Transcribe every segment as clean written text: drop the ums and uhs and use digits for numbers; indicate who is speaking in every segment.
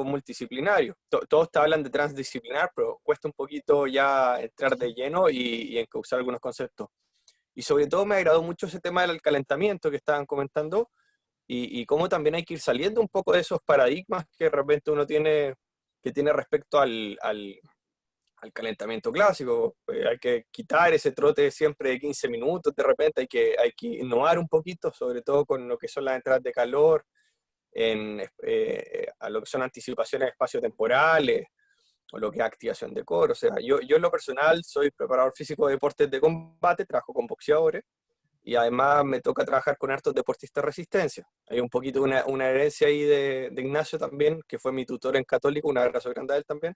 Speaker 1: equipo multidisciplinario. Todos te hablan de transdisciplinar, pero cuesta un poquito ya entrar de lleno y encauzar algunos conceptos. Y sobre todo me agradó mucho ese tema del calentamiento que estaban comentando y cómo también hay que ir saliendo un poco de esos paradigmas que de repente uno tiene, que tiene respecto al calentamiento clásico. Hay que quitar ese trote siempre de 15 minutos, de repente hay que innovar un poquito, sobre todo con lo que son las entradas de calor, a lo que son anticipaciones espaciotemporales, o lo que es activación de core. O sea, yo en lo personal soy preparador físico de deportes de combate, trabajo con boxeadores, y además me toca trabajar con hartos deportistas de resistencia. Hay un poquito una herencia ahí de Ignacio también, que fue mi tutor en Católico, un abrazo grande a él también,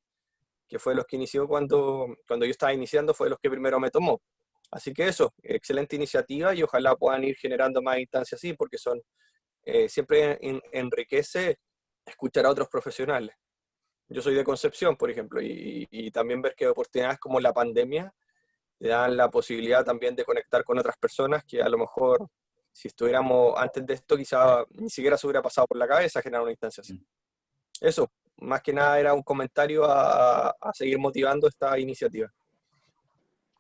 Speaker 1: que fue de los que inició cuando yo estaba iniciando, fue de los que primero me tomó. Así que eso, excelente iniciativa y ojalá puedan ir generando más instancias así, porque siempre enriquece escuchar a otros profesionales. Yo soy de Concepción, por ejemplo, y también ver que oportunidades como la pandemia te dan la posibilidad también de conectar con otras personas que a lo mejor, si estuviéramos antes de esto, quizá ni siquiera se hubiera pasado por la cabeza generar una instancia así. Eso, más que nada era un comentario a seguir motivando esta iniciativa.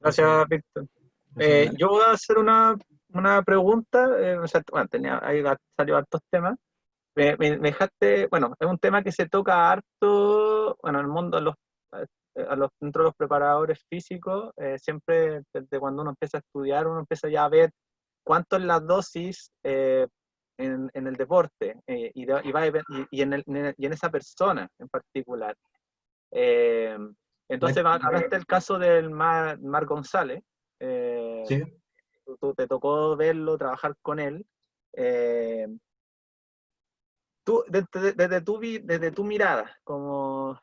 Speaker 2: Gracias, Víctor. Yo voy a hacer una pregunta, o sea, bueno, ahí salió hartos temas. Me dejaste, bueno, es un tema que se toca harto, bueno, en el mundo, dentro de los preparadores físicos, siempre desde cuando uno empieza a estudiar, uno empieza ya a ver cuánto es la dosis en el deporte y en esa persona en particular. Eh, entonces, hablaste del caso del Mar González.
Speaker 3: Sí.
Speaker 2: Te tocó verlo, trabajar con él. Tú, desde tu mirada, como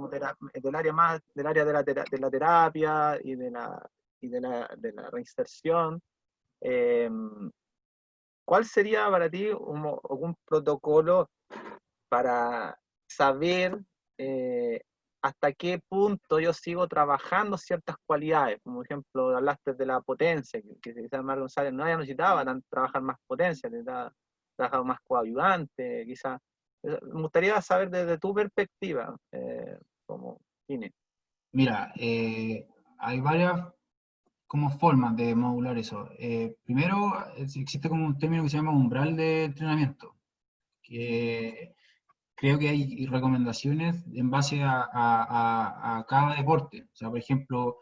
Speaker 2: del área más, del área de la terapia y de la reinserción, ¿cuál sería para ti algún protocolo para saber hasta qué punto yo sigo trabajando ciertas cualidades? Como ejemplo, hablaste de la potencia, que quizás Mar González no necesitaba trabajar más potencia, necesitaba trabajar más coadyuvante, quizás. Me gustaría saber desde tu perspectiva, como Ine.
Speaker 3: Mira, hay varias como formas de modular eso. Primero, existe como un término que se llama umbral de entrenamiento, que creo que hay recomendaciones en base a cada deporte. O sea, por ejemplo,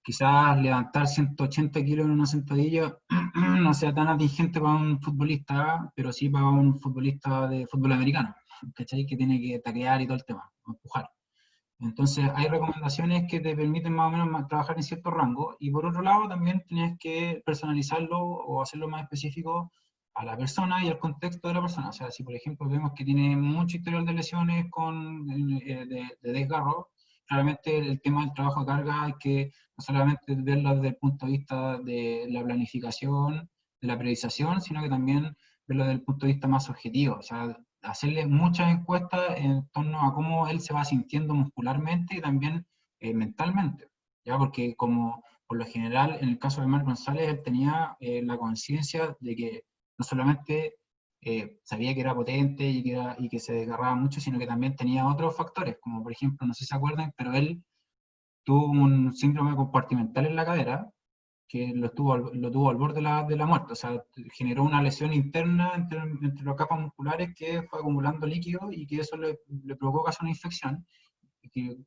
Speaker 3: quizás levantar 180 kilos en una sentadilla no sea tan atingente para un futbolista, pero sí para un futbolista de fútbol americano, ¿cachai? Que tiene que taclear y todo el tema, empujar. Entonces, hay recomendaciones que te permiten más o menos trabajar en cierto rango, y por otro lado también tienes que personalizarlo o hacerlo más específico a la persona y al contexto de la persona. O sea, si por ejemplo vemos que tiene mucho historial de lesiones de desgarro, claramente el tema del trabajo de carga hay que no solamente verlo desde el punto de vista de la planificación, de la periodización, sino que también verlo desde el punto de vista más objetivo. O sea, hacerle muchas encuestas en torno a cómo él se va sintiendo muscularmente y también mentalmente, ¿ya? Porque como por lo general en el caso de Marc González, él tenía la conciencia de que no solamente sabía que era potente y que se desgarraba mucho, sino que también tenía otros factores, como por ejemplo, no sé si se acuerdan, pero él tuvo un síndrome compartimental en la cadera, que lo tuvo al borde de la muerte. O sea, generó una lesión interna entre las capas musculares que fue acumulando líquido y que eso le provocó casi una infección que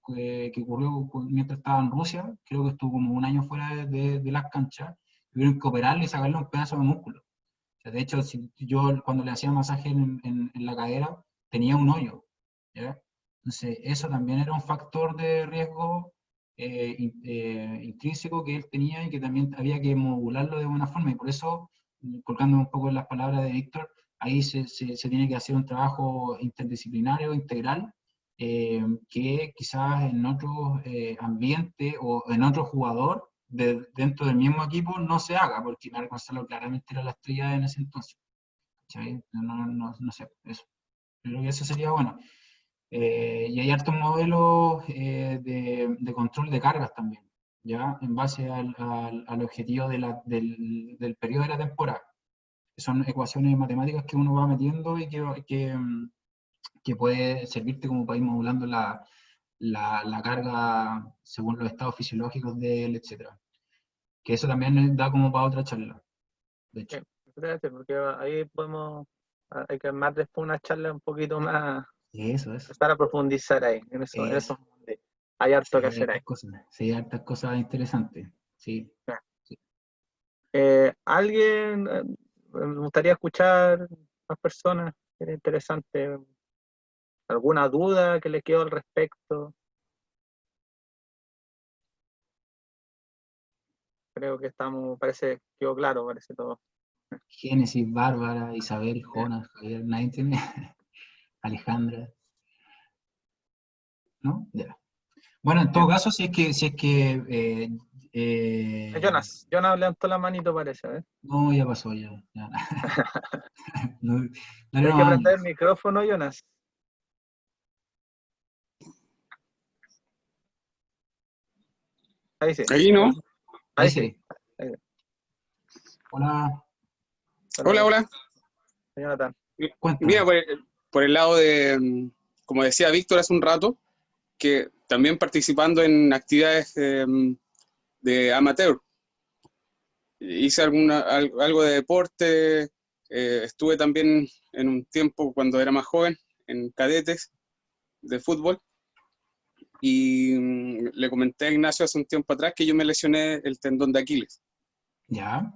Speaker 3: ocurrió mientras estaba en Rusia. Creo que estuvo como un año fuera de las canchas. Tuvieron que operarle y sacarle un pedazo de músculo. O sea, de hecho, yo cuando le hacía masaje en la cadera tenía un hoyo, ¿ya? Entonces, eso también era un factor de riesgo intrínseco que él tenía y que también había que modularlo de buena forma. Y por eso, colgándome un poco en las palabras de Víctor, ahí se tiene que hacer un trabajo interdisciplinario, integral, que quizás en otro ambiente o en otro jugador dentro del mismo equipo no se haga, porque Marc Gonzalo claramente era la estrella en ese entonces. ¿Sí? No sé, eso. Creo que eso sería bueno. Y hay hartos modelos de control de cargas también, ¿ya? En base al objetivo del periodo de la temporada. Que son ecuaciones matemáticas que uno va metiendo y que que puede servirte como para ir modulando la carga según los estados fisiológicos de él, etc. Que eso también da como para otra charla, de hecho.
Speaker 2: Espérate, porque ahí hay que armar después una charla un poquito más,
Speaker 3: Eso.
Speaker 2: empezar a profundizar ahí, en
Speaker 3: Eso.
Speaker 2: eso hay harto
Speaker 3: Sí,
Speaker 2: que
Speaker 3: hay
Speaker 2: hacer ahí.
Speaker 3: hartas cosas, sí, hay hartas cosas interesantes, sí.
Speaker 2: Ya.
Speaker 3: Sí.
Speaker 2: Alguien, me gustaría escuchar más personas, sería interesante, alguna duda que les quedó al respecto. Creo que quedó claro, parece todo.
Speaker 3: Génesis, Bárbara, Isabel,
Speaker 2: Ya.
Speaker 3: Jonas, Javier, nadie entiende. Alejandra, ¿no? Ya. Bueno, en todo
Speaker 2: Ya.
Speaker 3: caso, si es que
Speaker 2: Jonas levantó la manito, parece, ¿eh?
Speaker 3: no, ya pasó, ya. No, dale
Speaker 2: Hay que
Speaker 3: nomás,
Speaker 2: prender el micrófono, Jonas. Ahí sí,
Speaker 4: Aquí no.
Speaker 3: ahí
Speaker 2: ahí sí.
Speaker 3: sí.
Speaker 2: Ahí sí.
Speaker 3: Hola,
Speaker 4: Hola, hola.
Speaker 2: Jonathan.
Speaker 4: Mira,
Speaker 3: cuéntanos.
Speaker 4: por el lado de, como decía Víctor hace un rato, que también participando en actividades de amateur. Hice algo de deporte, estuve también en un tiempo cuando era más joven en cadetes de fútbol y le comenté a Ignacio hace un tiempo atrás que yo me lesioné el tendón de Aquiles.
Speaker 3: Ya,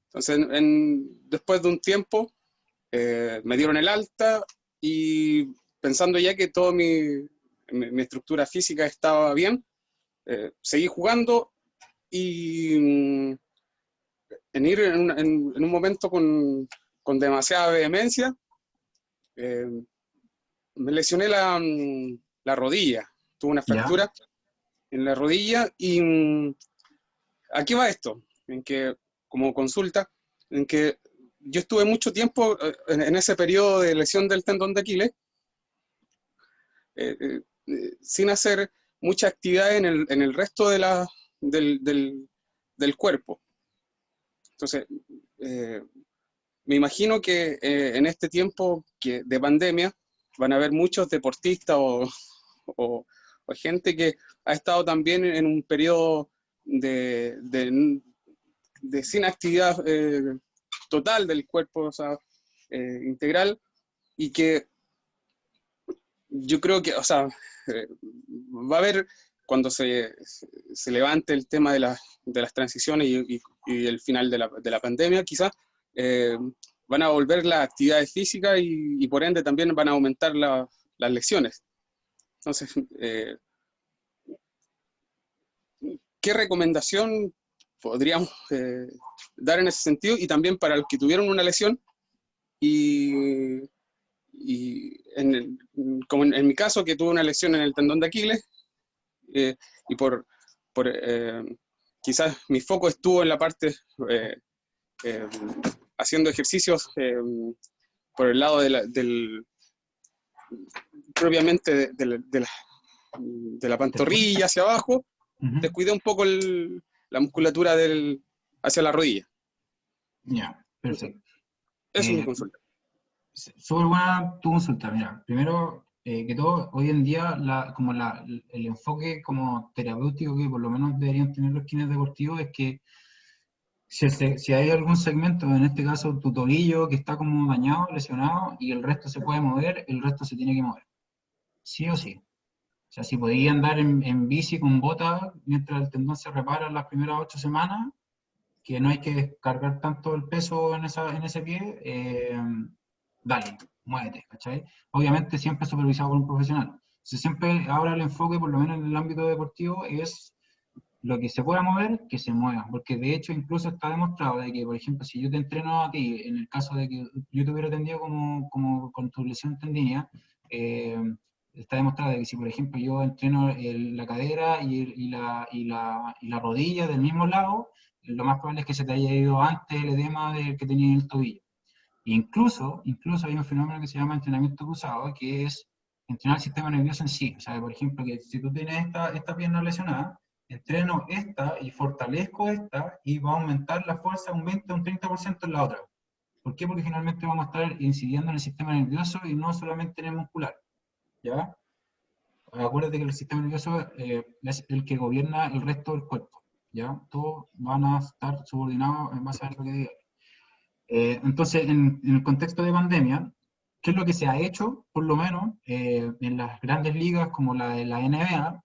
Speaker 4: Entonces, después de un tiempo, me dieron el alta y pensando ya que toda mi estructura física estaba bien, seguí jugando y en ir en un momento con demasiada vehemencia, eh, me lesioné la rodilla, tuve una
Speaker 3: ya,
Speaker 4: fractura en la rodilla y aquí va esto, en que como consulta, en que yo estuve mucho tiempo en ese periodo de lesión del tendón de Aquiles sin hacer mucha actividad en el resto del cuerpo. Entonces, me imagino que en este tiempo de pandemia van a haber muchos deportistas o gente que ha estado también en un periodo de sin actividad total del cuerpo, o sea, integral, y que yo creo que, o sea, va a haber, cuando se levante el tema de las transiciones y el final de la pandemia, quizás, van a volver las actividades físicas y por ende también van a aumentar las lesiones. Entonces, ¿qué recomendación podríamos dar en ese sentido? Y también para los que tuvieron una lesión y como en mi caso, que tuve una lesión en el tendón de Aquiles, y por quizás mi foco estuvo en la parte eh, haciendo ejercicios por el lado propiamente de la pantorrilla hacia abajo, descuidé un poco la musculatura hacia la rodilla.
Speaker 3: ya, perfecto.
Speaker 4: Eso es mi consulta.
Speaker 3: Súper buena tu consulta. Mira, primero que todo, hoy en día el enfoque como terapéutico que por lo menos deberían tener los kines deportivos es que si hay algún segmento, en este caso tu tobillo, que está como dañado, lesionado, y el resto se puede mover, el resto se tiene que mover. Sí o sí. O sea, si podía andar en bici con bota mientras el tendón se repara las primeras 8 semanas, que no hay que descargar tanto el peso en ese pie, dale, muévete, ¿cachai? Obviamente siempre supervisado por un profesional. Entonces, siempre ahora el enfoque, por lo menos en el ámbito deportivo, es lo que se pueda mover, que se mueva, porque de hecho incluso está demostrado de que, por ejemplo, si yo te entreno a ti, en el caso de que yo te hubiera atendido como con tu lesión tendinea, está demostrado de que si, por ejemplo, yo entreno la cadera y la rodilla del mismo lado, lo más probable es que se te haya ido antes el edema del que tenía en el tobillo. Incluso hay un fenómeno que se llama entrenamiento cruzado, que es entrenar el sistema nervioso en sí. O sea, por ejemplo, que si tú tienes esta pierna lesionada, entreno esta y fortalezco esta y va a aumentar la fuerza un 20 o un 30% en la otra. ¿Por qué? Porque generalmente vamos a estar incidiendo en el sistema nervioso y no solamente en el muscular, ¿ya? Acuérdate que el sistema nervioso es el que gobierna el resto del cuerpo, ¿ya? Todos van a estar subordinados en base a lo que diga. Entonces, en el contexto de pandemia, ¿qué es lo que se ha hecho, por lo menos, en las grandes ligas como la de la NBA?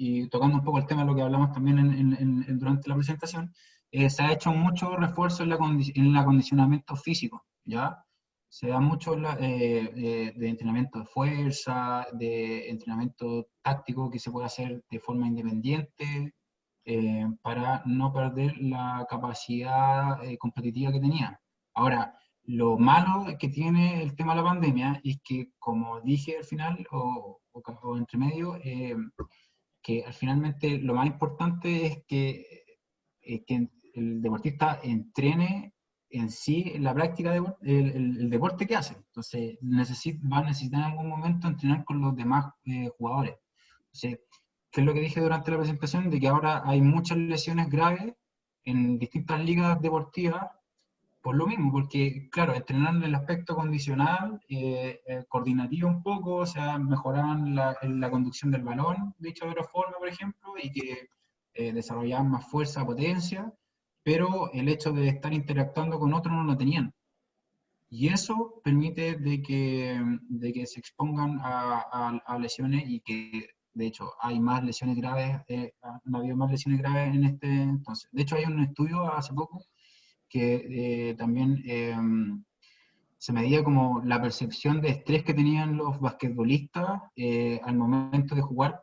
Speaker 3: Y tocando un poco el tema de lo que hablamos también durante la presentación, se ha hecho mucho refuerzo en el acondicionamiento físico, ¿ya? Se da mucho de entrenamiento de fuerza, de entrenamiento táctico que se puede hacer de forma independiente, para no perder la capacidad competitiva que tenía. Ahora, lo malo que tiene el tema de la pandemia es que, como dije al final, o entre medio, que finalmente lo más importante es que el deportista entrene en sí en la práctica el deporte que hace. Entonces va a necesitar en algún momento entrenar con los demás jugadores. Entonces, ¿qué es lo que dije durante la presentación? De que ahora hay muchas lesiones graves en distintas ligas deportivas por lo mismo, porque, claro, entrenar en el aspecto condicional, coordinativo un poco, o sea, mejoraban la conducción del balón, dicho de otra forma, por ejemplo, y que desarrollaban más fuerza, potencia, pero el hecho de estar interactuando con otros no lo tenían. Y eso permite de que se expongan a lesiones y que, de hecho, hay más lesiones graves, han habido más lesiones graves en este entonces. De hecho, hay un estudio hace poco que también se medía como la percepción de estrés que tenían los basquetbolistas al momento de jugar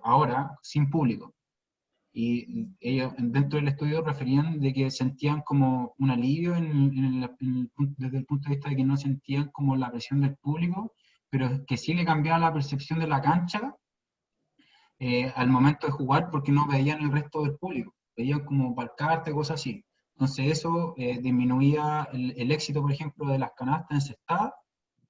Speaker 3: ahora sin público. Y ellos dentro del estudio referían de que sentían como un alivio desde el punto de vista de que no sentían como la presión del público, pero que sí le cambiaba la percepción de la cancha al momento de jugar porque no veían el resto del público, veían como palcarte, cosas así. Entonces eso disminuía el éxito, por ejemplo, de las canastas encestadas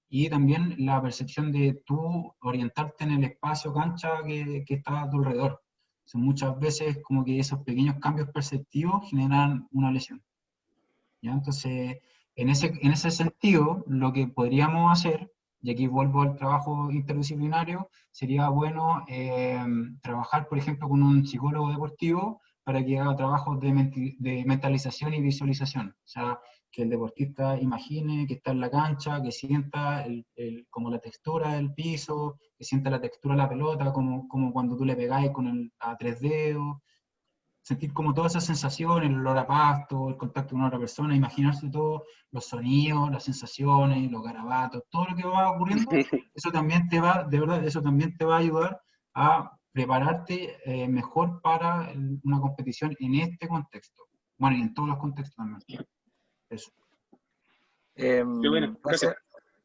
Speaker 3: y también la percepción de tú orientarte en el espacio cancha que está a tu alrededor. Entonces, muchas veces como que esos pequeños cambios perceptivos generan una lesión. ¿Ya? Entonces, en ese sentido, lo que podríamos hacer, y aquí vuelvo al trabajo interdisciplinario, sería bueno trabajar, por ejemplo, con un psicólogo deportivo para que haga trabajos de mentalización y visualización. O sea, que el deportista imagine que está en la cancha, que sienta como la textura del piso, que sienta la textura de la pelota, como cuando tú le pegáis a 3 dedos, sentir como todas esas sensaciones, el olor a pasto, el contacto con otra persona, imaginarse todos los sonidos, las sensaciones, los garabatos, todo lo que va ocurriendo, eso también te va, de verdad, eso también te va a ayudar a prepararte mejor para una competición en este contexto. Bueno, y en todos los contextos también. Eso.
Speaker 4: Qué bueno, gracias.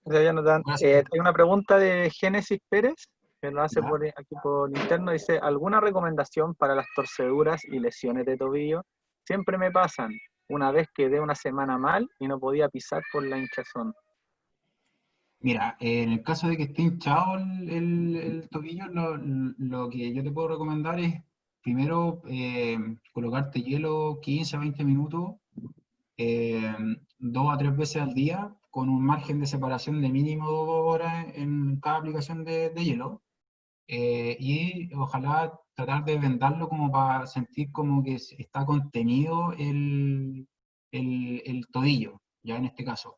Speaker 2: Gracias, Jonathan.
Speaker 3: Gracias.
Speaker 2: Hay una pregunta de Génesis Pérez, que lo hace
Speaker 3: Ya.
Speaker 2: aquí por interno. Dice, ¿alguna recomendación para las torceduras y lesiones de tobillo? Siempre me pasan. Una vez quedé una semana mal y no podía pisar por la hinchazón.
Speaker 3: Mira, en el caso de que esté hinchado el tobillo, lo que yo te puedo recomendar es primero colocarte hielo 15 a 20 minutos, 2 a 3 veces al día, con un margen de separación de mínimo 2 horas en cada aplicación de hielo. Y ojalá tratar de vendarlo como para sentir como que está contenido el tobillo, ya en este caso.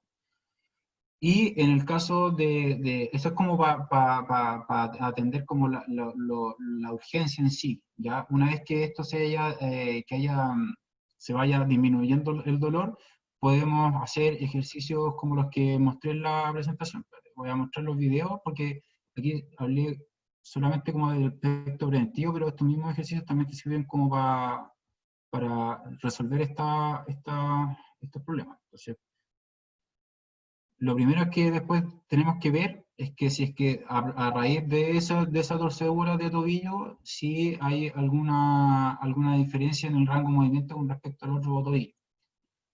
Speaker 3: Y en el caso eso es como para atender como la urgencia en sí, ¿ya? Una vez que esto se vaya disminuyendo el dolor, podemos hacer ejercicios como los que mostré en la presentación. Voy a mostrar los videos porque aquí hablé solamente como del aspecto preventivo, pero estos mismos ejercicios también te sirven como para resolver estos problemas. Entonces, lo primero que después tenemos que ver es que si es que a raíz de esa torcedura de tobillo, si hay alguna diferencia en el rango de movimiento con respecto al otro tobillo.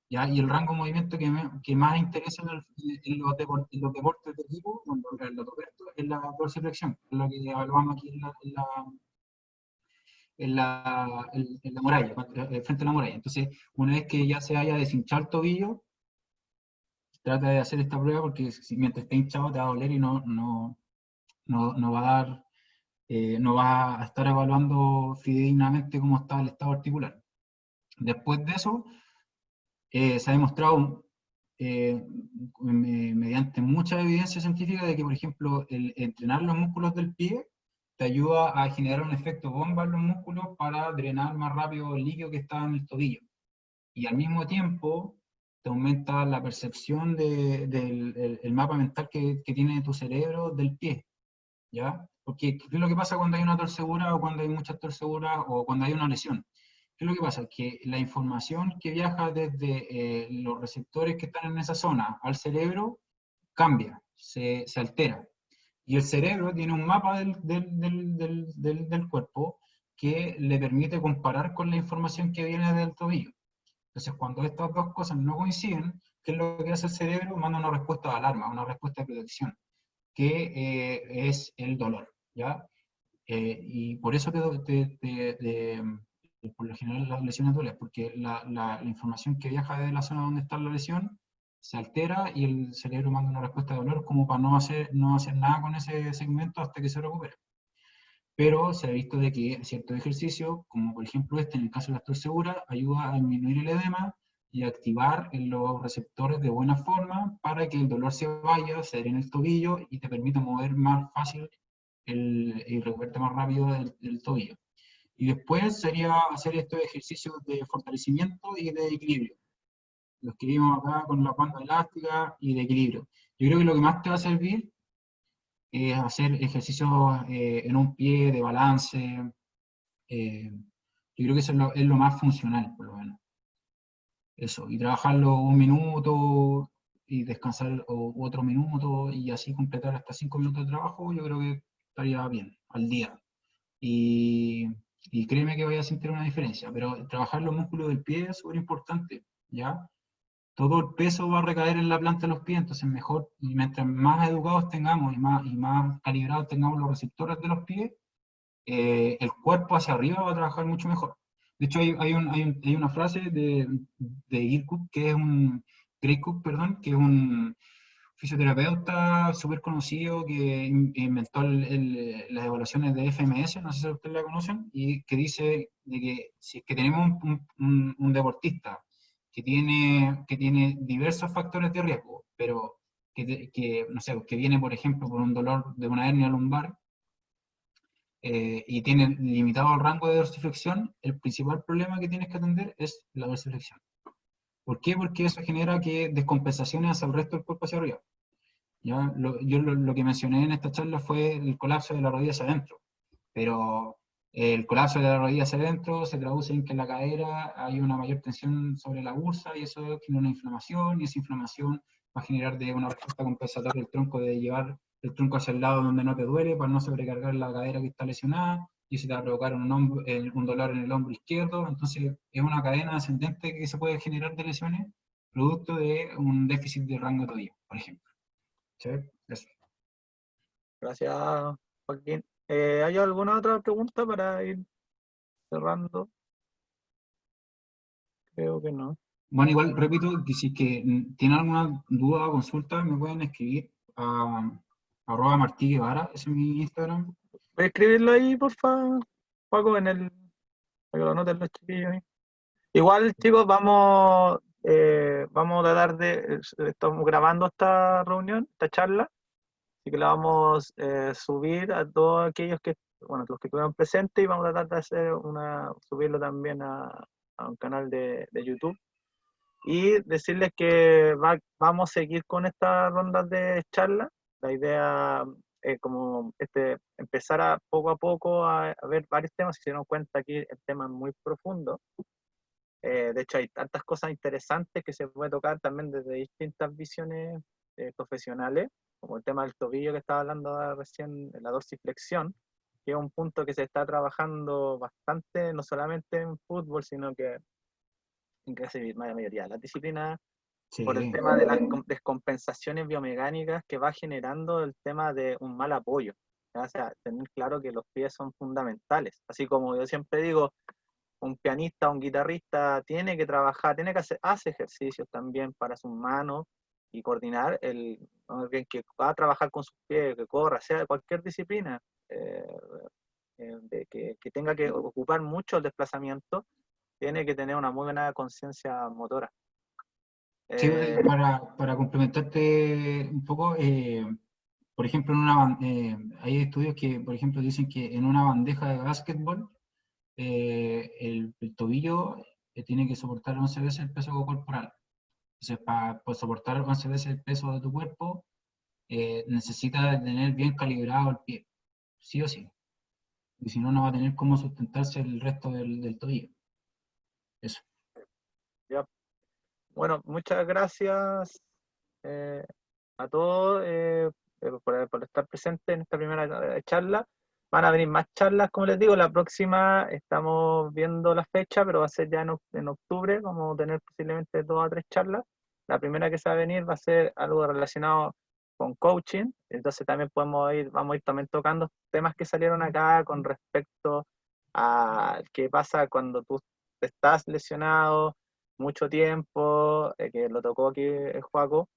Speaker 3: ¿Ya? Y el rango de movimiento que más interesa en los deportes de equipo, es la dorsiflexión, es lo que hablamos aquí en la muralla, frente a la muralla. Entonces, una vez que ya se haya deshinchado el tobillo, trata de hacer esta prueba porque mientras esté hinchado te va a doler y no va a dar, no va a estar evaluando fidedignamente cómo está el estado articular. Después de eso, se ha demostrado mediante mucha evidencia científica de que, por ejemplo, el entrenar los músculos del pie te ayuda a generar un efecto bomba en los músculos para drenar más rápido el líquido que está en el tobillo. Y al mismo tiempo te aumenta la percepción del el mapa mental que tiene tu cerebro del pie, ¿ya? Porque ¿qué es lo que pasa cuando hay una torcedura o cuando hay muchas torceduras o cuando hay una lesión? ¿Qué es lo que pasa? Que la información que viaja desde los receptores que están en esa zona al cerebro cambia, se altera. Y el cerebro tiene un mapa del cuerpo que le permite comparar con la información que viene del tobillo. Entonces, cuando estas dos cosas no coinciden, ¿qué es lo que hace el cerebro? Manda una respuesta de alarma, una respuesta de protección, que es el dolor, ¿ya? Y por eso por lo general las lesiones duelen, porque la información que viaja desde la zona donde está la lesión se altera y el cerebro manda una respuesta de dolor como para no hacer nada con ese segmento hasta que se recupere. Pero se ha visto de que ciertos ejercicios, como por ejemplo este en el caso de las torceduras, ayuda a disminuir el edema y activar los receptores de buena forma para que el dolor se vaya, se drene el tobillo y te permita mover más fácil y recuperarte más rápido el tobillo. Y después sería hacer estos ejercicios de fortalecimiento y de equilibrio. Los que vimos acá con la banda elástica y de equilibrio. Yo creo que lo que más te va a servir es hacer ejercicios en un pie de balance. Yo creo que eso es lo más funcional, por lo menos. Eso, y trabajarlo un minuto y descansar otro minuto y así completar hasta 5 minutos de trabajo, yo creo que estaría bien al día. Y créeme que vaya a sentir una diferencia, pero trabajar los músculos del pie es súper importante, ¿ya? Todo el peso va a recaer en la planta de los pies, entonces mejor, y mientras más educados tengamos y más calibrados tengamos los receptores de los pies, el cuerpo hacia arriba va a trabajar mucho mejor. De hecho, hay una frase de Gray Cook, perdón, que es un fisioterapeuta súper conocido que inventó las evaluaciones de FMS, no sé si ustedes la conocen, y que dice de que si es que tenemos un deportista que tiene diversos factores de riesgo, pero no sé, que viene, por ejemplo, por un dolor de una hernia lumbar, y tiene limitado el rango de dorsiflexión, el principal problema que tienes que atender es la dorsiflexión. ¿Por qué? Porque eso genera que descompensaciones hacia el resto del cuerpo hacia arriba. ¿Ya? Yo lo que mencioné en esta charla fue el colapso de la rodilla hacia adentro, pero el colapso de la rodilla hacia adentro se traduce en que en la cadera hay una mayor tensión sobre la bursa y eso genera una inflamación, y esa inflamación va a generar una respuesta compensatoria del tronco de llevar el tronco hacia el lado donde no te duele para no sobrecargar la cadera que está lesionada, y eso te va a provocar un dolor en el hombro izquierdo. Entonces es una cadena ascendente que se puede generar de lesiones producto de un déficit de rango de tobillo, por ejemplo. ¿Sí? Eso.
Speaker 2: Gracias, Joaquín. ¿Hay alguna otra pregunta para ir cerrando? Creo que no.
Speaker 3: Bueno, igual repito que si es que tienen alguna duda o consulta, me pueden escribir a @martiguevara, ese es mi Instagram.
Speaker 2: ¿Puedes escribirlo ahí, por favor, Paco, para que lo anoten los chiquillos ahí? Igual, chicos, vamos a tratar estamos grabando esta reunión, esta charla, así que la vamos a subir a todos aquellos los que estuvieron presentes, y vamos a tratar de subirlo también a un canal de YouTube. Y decirles que vamos a seguir con estas rondas de charla. La idea es empezar poco a poco a ver varios temas. Si se dieron cuenta, aquí el tema es muy profundo. De hecho, hay tantas cosas interesantes que se puede tocar también desde distintas visiones profesionales, como el tema del tobillo que estaba hablando recién, la dorsiflexión, que es un punto que se está trabajando bastante, no solamente en fútbol, sino que en casi la mayoría de las disciplinas,
Speaker 3: Sí.
Speaker 2: por el tema de las descompensaciones biomecánicas que va generando el tema de un mal apoyo. O sea, tener claro que los pies son fundamentales. Así como yo siempre digo, un pianista, un guitarrista tiene que trabajar, hace ejercicios también para sus manos y coordinar alguien que va a trabajar con sus pies, que corra, sea de cualquier disciplina, eh, que tenga que ocupar mucho el desplazamiento, tiene que tener una muy buena conciencia motora.
Speaker 3: Sí,
Speaker 2: Eh,
Speaker 3: para complementarte un poco, por ejemplo, hay estudios que, por ejemplo, dicen que en una bandeja de básquetbol, el tobillo tiene que soportar 11 veces el peso corporal. Entonces, para soportar 11 veces el peso de tu cuerpo, necesita tener bien calibrado el pie, sí o sí. Y si no, no va a tener cómo sustentarse el resto del tobillo. Eso.
Speaker 2: ya. Bueno, muchas gracias eh, a todos por estar presentes en esta primera charla. Van a venir más charlas, como les digo, la próxima estamos viendo la fecha, pero va a ser ya en octubre, vamos a tener posiblemente 2 a 3 charlas. La primera que se va a venir va a ser algo relacionado con coaching, entonces también vamos a ir también tocando temas que salieron acá con respecto a qué pasa cuando tú estás lesionado mucho tiempo, que lo tocó aquí el Joaco,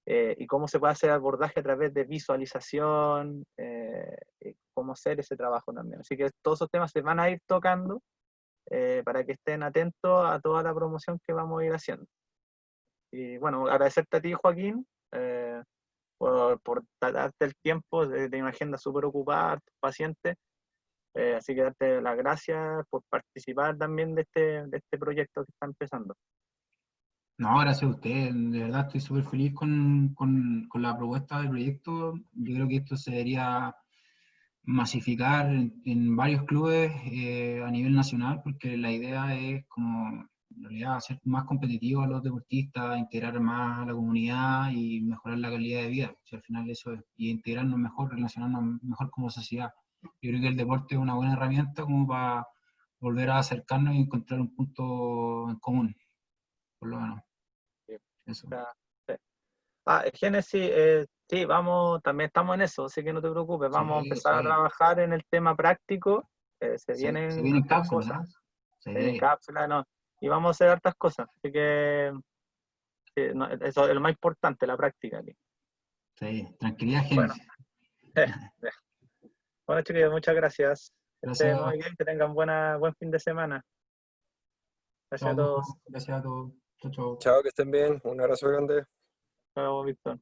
Speaker 2: y cómo se puede hacer abordaje a través de visualización, y cómo hacer ese trabajo también. Así que todos esos temas se van a ir tocando para que estén atentos a toda la promoción que vamos a ir haciendo. Y bueno, agradecerte a ti, Joaquín, por darte el tiempo de una agenda súper ocupada, paciente. Así que darte las gracias por participar también de este proyecto que está empezando.
Speaker 3: No, gracias a usted. De verdad estoy súper feliz con la propuesta del proyecto. Yo creo que esto se debería masificar en varios clubes a nivel nacional, porque la idea es como en realidad hacer más competitivos a los deportistas, integrar más a la comunidad y mejorar la calidad de vida. Si al final eso es, y integrarnos mejor, relacionarnos mejor como sociedad. Yo creo que el deporte es una buena herramienta como para volver a acercarnos y encontrar un punto en común, por lo menos. Eso.
Speaker 2: Sí. Génesis, sí, también estamos en eso, así que no te preocupes, vamos a
Speaker 3: Sí,
Speaker 2: empezar a
Speaker 3: sí.
Speaker 2: trabajar en el tema práctico, se
Speaker 3: Se
Speaker 2: vienen
Speaker 3: vienen
Speaker 2: hartas
Speaker 3: cápsulas,
Speaker 2: cosas,
Speaker 3: ¿eh?
Speaker 2: en
Speaker 3: Sí,
Speaker 2: cápsula, no, y vamos a hacer hartas cosas, así que sí, no, eso es lo más importante, la práctica aquí.
Speaker 3: sí. Tranquilidad,
Speaker 2: Bueno,
Speaker 3: Génesis.
Speaker 2: ya. Bueno, chiquillos, muchas gracias. Que estén
Speaker 3: Gracias.
Speaker 2: muy bien, que tengan buen fin de semana. Gracias a
Speaker 3: Chao,
Speaker 2: todos.
Speaker 3: gracias a todos. Chao, chao.
Speaker 1: Chao, que estén bien. Un abrazo grande.
Speaker 2: Chao, Víctor.